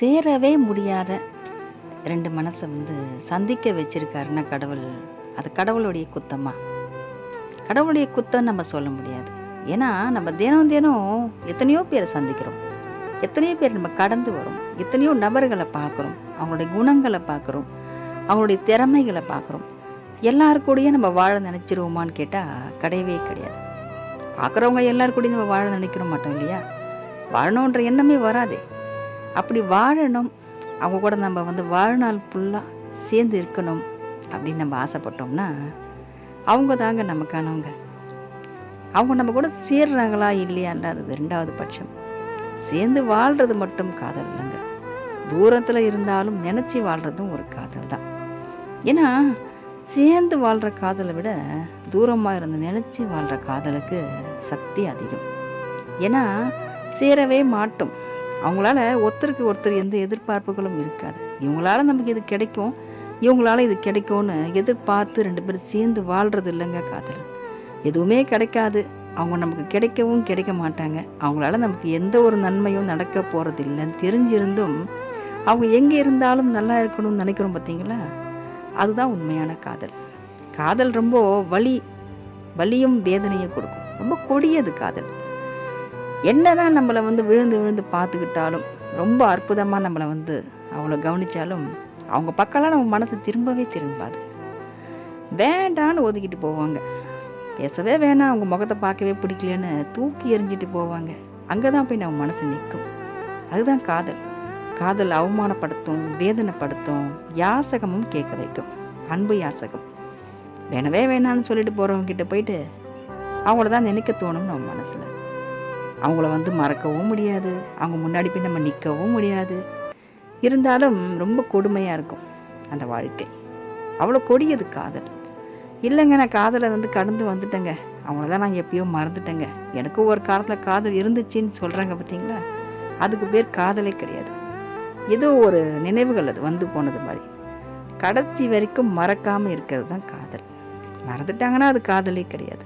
சேரவே முடியாத 2 மனச சந்திக்க வச்சிருக்காருன்னா கடவுள், அது கடவுளுடைய குத்தமா? கடவுளுடைய குத்தம்னு நம்ம சொல்ல முடியாது. ஏன்னா, நம்ம தினம் தினம் எத்தனையோ பேர சந்திக்கிறோம். எத்தனையோ பேர் நம்ம கடந்து வரோம். எத்தனையோ நபர்கள பார்க்குறோம். அவங்களுடைய குணங்கள பார்க்குறோம். அவங்களுடைய திறமைகள பார்க்குறோம். எல்லார் கூடயும் நம்ம வாழ நினைச்சிருவோமான்னு கேட்டா, கிடையவே கிடையாது. பார்க்குறவங்க எல்லார் கூடயும் நம்ம வாழ நினைக்கிற மாட்டோம் இல்லையா? வாழணுன்ற எண்ணமே வராதே! அப்படி வாழணும், அவங்க கூட நம்ம வாழ்நாள் ஃபுல்லா சேர்ந்து இருக்கணும் அப்படின்னு நம்ம ஆசைப்பட்டோம்னா, அவங்க தாங்க நமக்கானவங்க. அவங்க நம்ம கூட சேர்றாங்களா இல்லையான்றது 2வது பட்சம். சேர்ந்து வாழ்றது மட்டும் காதல் இல்லைங்க. தூரத்தில் இருந்தாலும் நினச்சி வாழ்றதும் ஒரு காதல் தான். ஏன்னா, சேர்ந்து வாழ்கிற காதலை விட தூரமாக இருந்து நினச்சி வாழ்கிற காதலுக்கு சக்தி அதிகம். ஏன்னா, சேரவே மாட்டோம். அவங்களால ஒருத்தருக்கு ஒருத்தர் எந்த எதிர்பார்ப்புகளும் இருக்காது. இவங்களால நமக்கு இது கிடைக்கும், இவங்களால இது கிடைக்கும்னு எதிர்பார்த்து 2 பேரும் சேர்ந்து வாழ்கிறது இல்லைங்க காதல். எதுவுமே கிடைக்காது. அவங்க நமக்கு கிடைக்கவும் கிடைக்க மாட்டாங்க. அவங்களால நமக்கு எந்த ஒரு நன்மையும் நடக்க போகிறது இல்லைன்னு தெரிஞ்சிருந்தும், அவங்க எங்கே இருந்தாலும் நல்லா இருக்கணும்னு நினைக்கிறோம் பார்த்தீங்களா? அதுதான் உண்மையான காதல். காதல் ரொம்ப வலியும் வேதனையும் கொடுக்கும். ரொம்ப கொடியது காதல். என்னதான் நம்மளை விழுந்து விழுந்து பார்த்துக்கிட்டாலும், ரொம்ப அற்புதமாக நம்மளை அவ்வளோ கவனித்தாலும், அவங்க பக்கம்லாம் நம்ம மனசு திரும்பவே திரும்பாது. வேண்டான்னு ஒதுக்கிட்டு போவாங்க. பேசவே வேணாம், அவங்க முகத்தை பார்க்கவே பிடிக்கலன்னு தூக்கி எறிஞ்சிட்டு போவாங்க. அங்கே தான் போய் நம்ம மனசு நிற்கும். அதுதான் காதல். காதல் அவமானப்படுத்தும், வேதனைப்படுத்தும், யாசகமும் கேட்க வைக்கும். அன்பு யாசகம். வேணவே வேணான்னு சொல்லிட்டு போகிறவங்க கிட்ட போயிட்டு அவங்கள தான் நினைக்க தோணும் நம்ம மனசில். அவங்கள மறக்கவும் முடியாது, அவங்க முன்னாடி போய் நம்ம நிற்கவும் முடியாது. இருந்தாலும் ரொம்ப கொடுமையாக இருக்கும் அந்த வாழ்க்கை. அவ்வளோ கொடியது காதல். இல்லைங்க, நான் காதலை கடந்து வந்துட்டேங்க, அவங்கள தான் நான் எப்பயோ மறந்துட்டேங்க, எனக்கும் ஒரு காலத்தில் காதல் இருந்துச்சுன்னு சொல்கிறாங்க பார்த்தீங்களா? அதுக்கு பேர் காதலே கிடையாது. ஏதோ ஒரு நினைவுகள் அது போனது மாதிரி. கடைசி வரைக்கும் மறக்காமல் இருக்கிறது தான் காதல். மறந்துட்டாங்கன்னா அது காதலே கிடையாது.